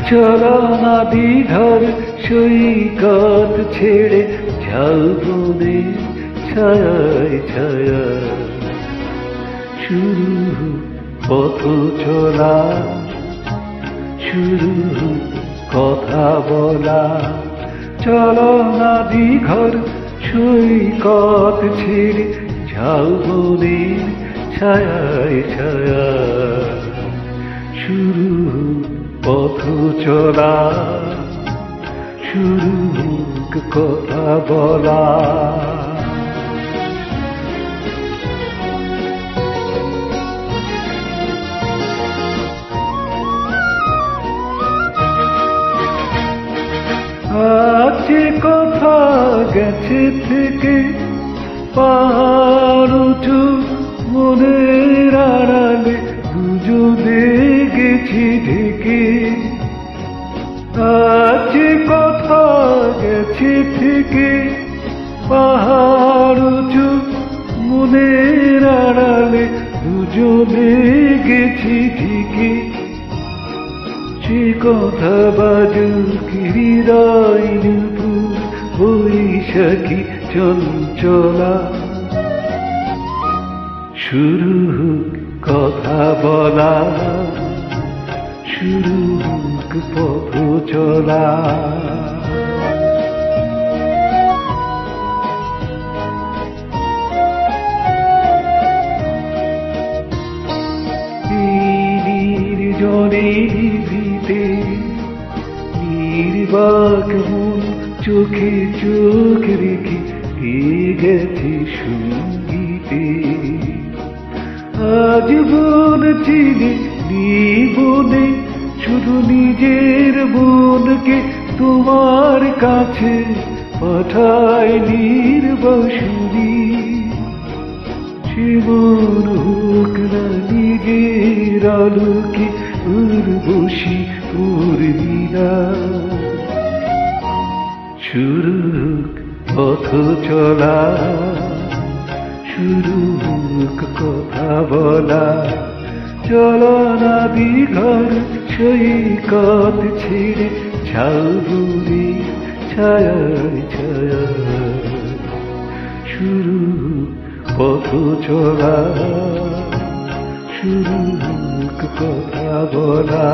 চলো না দীঘর সৈকত ছেড়ে ঝাউবনে ছায়ায় ছায়া শুরু পথ চলা, শুরু কথা বলা। চলো না দীঘর সৈকত ছেড়ে ঝাউবনে ছায়ায় ছায়া শুরু পথ চলা, শুরু কথা বলা। আছে কথা গেছে থেকে পাহাড় উঁচু মনের আড়ালে দুজনে গেছি ঢেকে। আছে কথা গেছে থেকে পাহাড় উঁচু মনের আড়ালে দুজনে গেছি ঢেকে। সে কথা বাজুক হৃদয় নুপুর বৈশাখী চঞ্চলা শুরু কথা বলা, শুরু পথ চলা। নির্জনে নিভৃতে নির্বাক মন চোখে চোখ রেখে গেছে সঙ্গীতে। আজ বন চিনে নিবনে শুধু নিজের মনকে তোমার কাছে পাঠায় নির্বাসনী। সে মন হোক না নিজের আলোকে উর্বশী উর্মিলা শুরু পথ চলা, শুরু কথা বলা। চলো না দীঘর সৈকত ছেড়ে ঝাউবনে ছায়ায় ছায়া শুরু পথ চলা, শুরু কথা বলা।